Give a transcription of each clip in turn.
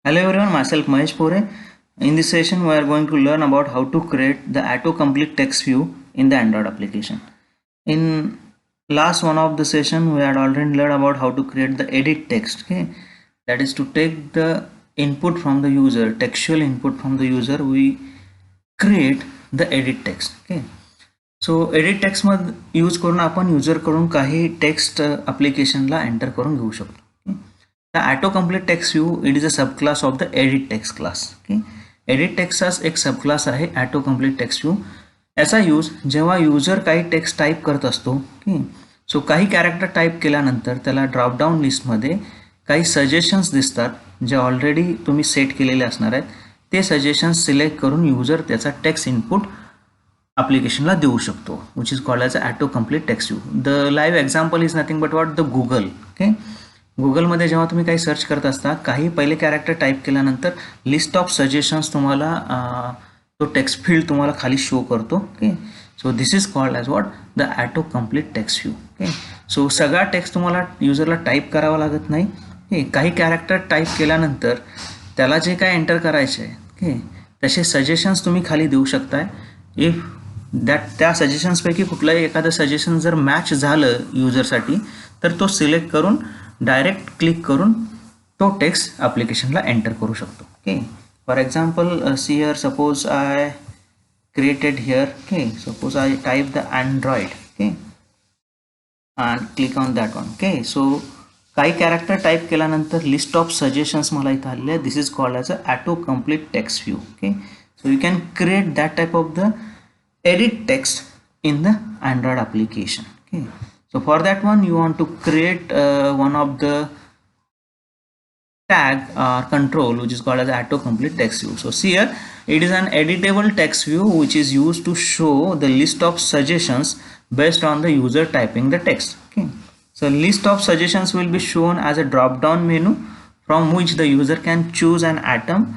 Hello everyone, myself Mahesh Pore. In this session, we are going to learn about how to create the autocomplete text view in the Android application. In last one of the session, we had already learned about how to create the edit text. Okay, that is to take the input from the user, textual input from the user. We create the edit text. Okay, so edit text मध्ये use करून आपण user कडून काही text ॲप्लिकेशनला enter करून घेऊ शकतो. The autocomplete text view, it is a subclass of the edit text class. Okay, edit text हा एक सबक्लास आहे autocomplete text view. याचा यूज जेव्हा युजर काही टेक्स्ट टाईप करत असतो. ओके, सो काही कॅरेक्टर टाईप केल्यानंतर त्याला ड्रॉपडाऊन लिस्टमध्ये काही सजेशन्स दिसतात जे ऑलरेडी तुम्ही सेट केलेले असणार आहेत. ते सजेशन्स सिलेक्ट करून युजर त्याचा टेक्स्ट इनपुट ॲप्लिकेशनला देऊ शकतो, which is called as a autocomplete text view. The live example is nothing but what the Google. Okay, गुगलमध्ये जेव्हा तुम्ही काही सर्च करत असता, काही पहिले कॅरेक्टर टाईप केल्यानंतर लिस्ट ऑफ सजेशन्स तुम्हाला तो टेक्स्ट फील्ड तुम्हाला खाली शो करतो. Okay, so this is called as what the autocomplete text view. Okay, so सगळा टेक्स्ट तुम्हाला युजरला टाईप करावा लागत नाही. ओके, काही कॅरेक्टर टाईप केल्यानंतर त्याला जे काय एंटर करायचे आहे, ओके, तसे सजेशन्स तुम्ही खाली देऊ शकताय. इफ त्या सजेशन्सपैकी कुठलंही एखादं सजेशन जर मॅच झालं युजरसाठी, तर तो सिलेक्ट करून डायरेक्ट क्लिक करून तो टेक्स्ट ॲप्लिकेशनला एंटर करू शकतो. Okay, for example see here, suppose I created here. Okay, suppose I type the Android. Okay, and click on that one. Okay, so काही कॅरेक्टर टाईप केल्यानंतर लिस्ट ऑफ सजेशन्स मला इथं आलेले आहे. This is called as a autocomplete text view. Okay, so you can create that type of the edit text in the Android application. Okay, so for that one you want to create one of the tag or control which is called as autocomplete text view. So see here, it is an editable text view which is used to show the list of suggestions based on the user typing the text. Okay, so list of suggestions will be shown as a drop down menu from which the user can choose an item,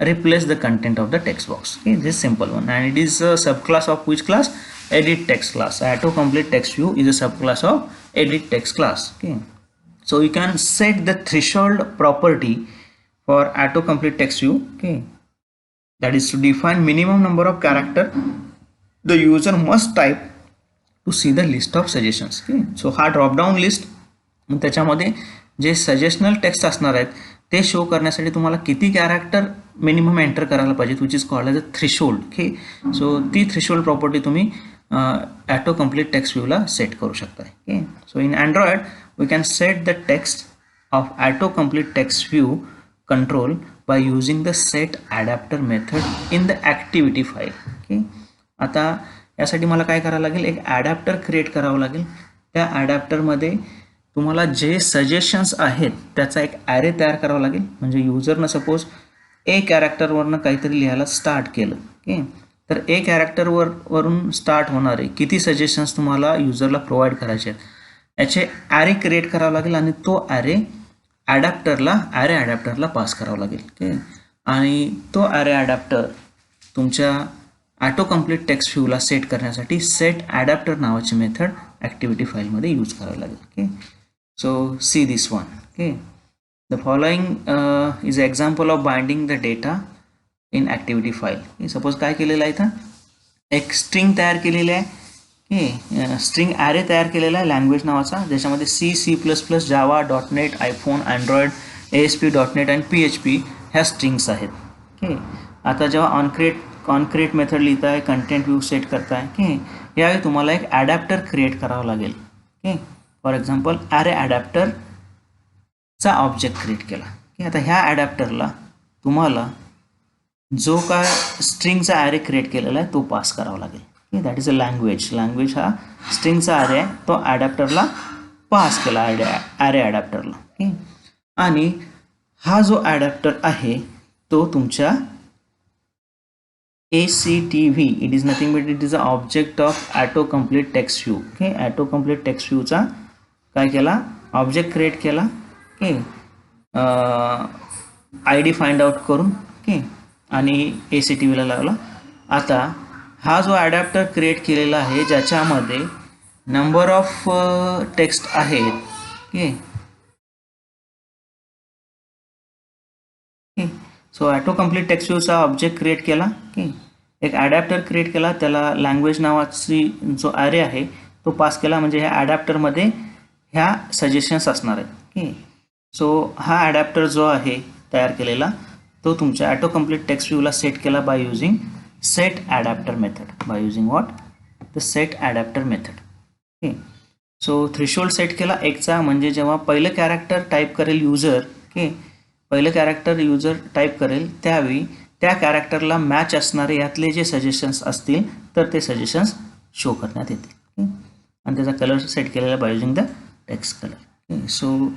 replace the content of the text box. Okay, this simple one, and it is a subclass of which class? Edit text class. Autocomplete text view is a subclass of edit text class. Okay, so you can set the threshold property for autocomplete text view. Okay, that is to define minimum number of character the user must type to see the list of suggestions. Okay, so हा drop down list, त्याच्यामध्ये जे सजेशनल text असणार आहेत ते show करण्यासाठी तुम्हाला किती character minimum enter करायला पाहिजे, which is called as a threshold. Okay, so ती थ्रेशोल्ड प्रॉपर्टी तुम्ही autocomplete text view ला सेट करू शकता. Okay, so in Android we can set the text of autocomplete text view control by using the set adapter method in the activity file. Okay, आता यासाठी मला काय करावं लागेल, एक ॲडॅप्टर क्रिएट करावं लागेल. त्या ॲडॅप्टरमध्ये तुम्हाला जे सजेशन्स आहेत त्याचा एक ॲरे तयार करावा लागेल. म्हणजे युजरनं सपोज ए कॅरेक्टरवरनं काहीतरी लिहायला स्टार्ट केलं. ओके, तर ए कॅरेक्टरवरून स्टार्ट होणारे किती सजेशन्स तुम्हाला युजरला प्रोव्हाइड करायचे आहेत याचे ॲरे क्रिएट करावं लागेल आणि तो ॲरे ॲडॅप्टरला पास करावा लागेल. ओके, आणि तो ॲरे ॲडॅप्टर तुमच्या autocomplete text view ला सेट करण्यासाठी सेट ॲडॅप्टर नावाची मेथड ॲक्टिव्हिटी फाईलमध्ये यूज करावी लागेल. Okay, so see this one. Okay, the following is an example of binding the data in activity file. Okay, suppose काय केलेलं आहे इथं, एक स्ट्रिंग तयार केलेली आहे. ओके, स्ट्रिंग ॲरे तयार केलेला आहे लँग्वेज नावाचा, ज्याच्यामध्ये C++, Java, .NET, iPhone, Android, ASP.NET आणि PHP ह्या स्ट्रिंग्स आहेत. ओके, आता जेव्हा ऑनक्रिएट मेथड लिहिताय, कंटेंट व्ह्यू सेट करताय, ओके, यावेळी तुम्हाला एक ॲडॅप्टर क्रिएट करावं लागेल. ओके, फॉर एक्झाम्पल ॲरे ॲडॅप्टरचा ऑब्जेक्ट क्रिएट केला. की आता ह्या ॲडॅप्टरला तुम्हाला जो काय स्ट्रिंगचा ॲरे क्रिएट केलेला आहे तो पास करावा लागेल. Okay, that is a language हा स्ट्रिंगचा ॲरे आहे, तो ॲडॅप्टरला पास केला ॲरे ॲडॅप्टरला. ओके, आणि हा जो ॲडॅप्टर आहे तो तुमच्या ACTV, it is nothing but it is a object of autocomplete text view. Okay, autocomplete text view चा काय केला, ऑब्जेक्ट क्रिएट केला. ओके, ID फाइंड आउट करून. ओके, आणि ACTV ला लावला. आता हा जो ॲडॅप्टर क्रिएट केलेला आहे ज्याच्यामध्ये नंबर ऑफ टेक्स्ट आहेत. Okay, okay. So auto complete text व्ह्यूचा ऑब्जेक्ट क्रिएट केला. ओके. एक ॲडॅप्टर क्रिएट केला, त्याला लँग्वेज नावाची जो ॲरे आहे तो पास केला, म्हणजे ह्या ॲडॅप्टरमध्ये ह्या सजेशन्स असणार आहेत. ओके. सो हा ॲडॅप्टर जो आहे तयार केलेला तो तुमच्या ॲटो कम्प्लीट टेक्स्ट व्ह्यूला सेट केला by using set adapter method. By using what? The set adapter method. Okay. So threshold set केला एकचा, म्हणजे जेव्हा पहिलं कॅरेक्टर टाईप करेल युजर, ओके, पहिलं कॅरेक्टर युजर टाईप करेल त्यावेळी त्या कॅरेक्टरला मॅच असणारे यातले जे सजेशन्स असतील तर ते सजेशन्स शो करण्यात येतील. आणि त्याचा कलर सेट केलेला by using the text colour. So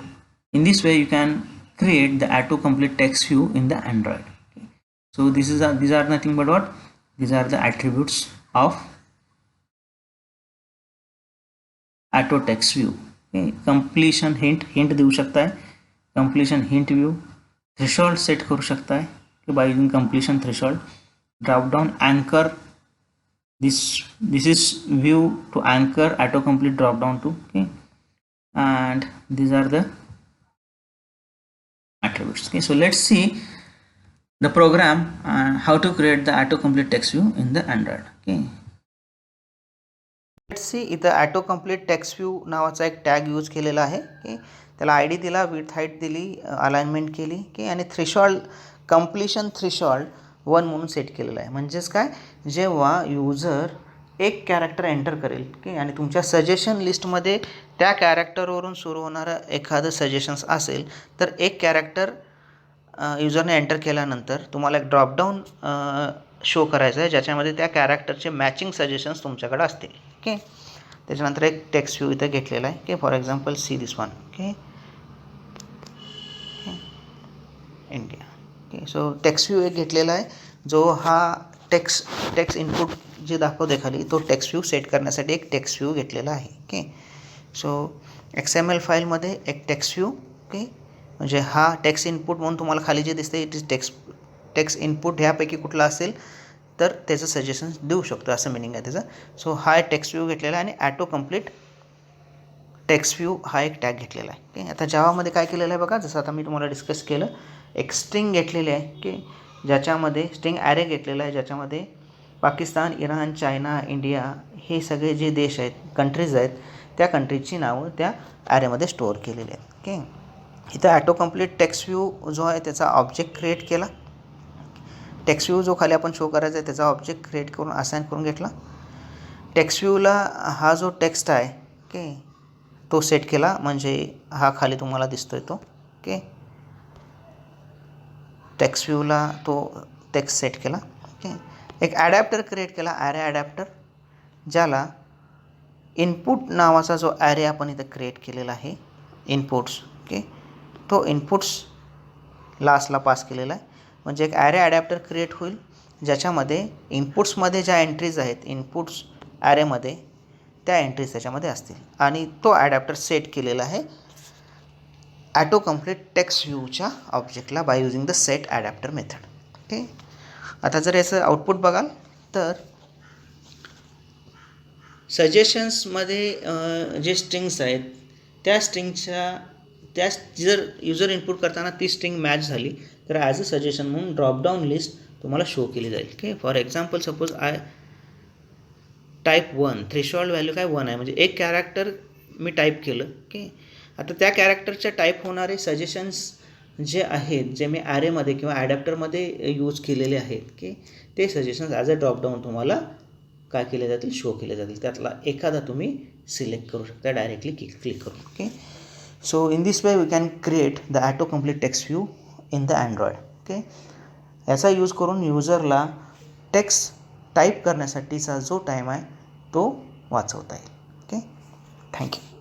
in this way you can create the auto complete text view in the Android. So these are nothing but what? These are the attributes of auto text view. Okay. Completion hint देऊ शकता है, completion hint view, threshold set करू शकता है by using completion threshold, drop down anchor, this is view to anchor auto complete drop down to. Okay. And these are the attributes. Okay, so let's see the program and how to create the autocomplete text view in the Android. Okay, let's see इथं autocomplete text view नावाचा एक tag use केलेला आहे. Okay, त्याला I D दिला, width height दिली, alignment केली. Okay, आणि थ्रेशोल्ड कंप्लीशन थ्रेशोल्ड 1 म्हणून सेट केलेला आहे. म्हणजेच काय, जेव्हा युजर एक कॅरेक्टर एंटर करेल, ओके, आणि तुमच्या सजेशन लिस्टमध्ये त्या कॅरेक्टरवरून सुरू होणारं एखादं सजेशन्स असेल तर एक कॅरेक्टर युजरने एंटर केल्यानंतर तुम्हाला एक ड्रॉपडाऊन शो करायचं आहे ज्याच्यामध्ये त्या कॅरेक्टरचे मॅचिंग सजेशन्स तुमच्याकडे असतील. ओके, त्याच्यानंतर एक टेक्स्ट व्ह्यू इथं घेतलेला आहे. Okay, for example see this one. Okay, India. Okay, so text view एक घेतलेला आहे जो हा टेक्स्ट इनपुट जे दाखवते खाली तो टेक्स्ट व्ह्यू सेट करण्यासाठी एक टेक्स्ट व्ह्यू घेतलेला आहे. ओके, सो XML फाईलमध्ये एक टेक्स्ट व्ह्यू. ओके, म्हणजे हा टेक्स्ट इनपुट म्हणून तुम्हाला खाली जे दिसते इट इज टेक्स्ट इनपुट ह्यापैकी कुठला असेल तर त्याचं सजेशन देऊ शकतो असं मिनिंग आहे त्याचं. सो हा टेक्स्ट व्ह्यू घेतलेला आहे आणि ॲटो कम्प्लीट टेक्स्ट व्ह्यू हा एक टॅग घेतलेला आहे. ओके, आता जावामध्ये काय केलेलं आहे बघा, जसं आता मी तुम्हाला डिस्कस केलं, एक स्ट्रिंग घेतलेली आहे की ज्याच्यामध्ये स्ट्रिंग ॲरे घेतलेला आहे ज्याच्यामध्ये पाकिस्तान, इराण, चायना, इंडिया हे सगळे जे देश आहेत, कंट्रीज आहेत, त्या कंट्रीजची नावं त्या ॲरेमध्ये स्टोअर केलेली आहेत. ओके, इथं ॲटो कम्प्लीट टेक्स्ट व्ह्यू जो आहे त्याचा ऑब्जेक्ट क्रिएट केला. टेक्स्ट व्ह्यू जो खाली आपण शो करायचा आहे त्याचा ऑब्जेक्ट क्रिएट करून असाइन करून घेतला. टेक्स्ट व्ह्यूला हा जो टेक्स्ट आहे ओके तो सेट केला, म्हणजे हा खाली तुम्हाला दिसतोय तो. ओके, टेक्स्ट व्ह्यूला तो टेक्स्ट सेट केला. ओके, एक ॲडॅप्टर क्रिएट केला, ॲरे ॲडॅप्टर, ज्याला इनपुट नावाचा जो ॲरे आपण इथं क्रिएट केलेला आहे, इनपुट्स. ओके, तो इनपुट्स लास्टला पास केलेला आहे. म्हणजे एक ॲरे ॲडॅप्टर क्रिएट होईल ज्याच्यामध्ये इनपुट्समध्ये ज्या एंट्रीज आहेत इनपुट्स ॲरेमध्ये त्या एंट्रीज त्याच्यामध्ये असतील आणि तो ॲडॅप्टर सेट केलेला आहे ॲटो कम्प्लीट टेक्स्ट व्ह्यूच्या ऑब्जेक्टला by using the set adapter method. Okay, आता जर याचं आउटपुट बघाल तर सजेशन्समध्ये जे स्ट्रिंग्स आहेत त्या स्ट्रिंगच्या जर युजर इनपुट करताना ती स्ट्रिंग मॅच झाली तर ॲज अ सजेशन म्हणून ड्रॉपडाऊन लिस्ट तुम्हाला शो केली जाईल. Okay, for example suppose I type 1, threshold value काय 1 आहे, म्हणजे एक कॅरेक्टर मी टाईप केलं. ओके, आता त्या कॅरेक्टरच्या टाईप होणारे सजेशन्स जे आहेत जे मी ॲरेमध्ये किंवा ॲडॅप्टरमध्ये यूज केलेले आहेत की ते सजेशन्स ॲज अ ड्रॉपडाऊन तुम्हाला काय केले जातील, शो केले जातील. त्यातला एखादा तुम्ही सिलेक्ट करू शकता डायरेक्टली क्लिक करून. Okay, so in this way we can create the auto complete text view in the Android. Okay, याचा यूज करून युजरला टेक्स्ट टाईप करण्यासाठीचा जो टाईम आहे तो वाचवता येईल. Okay, thank you.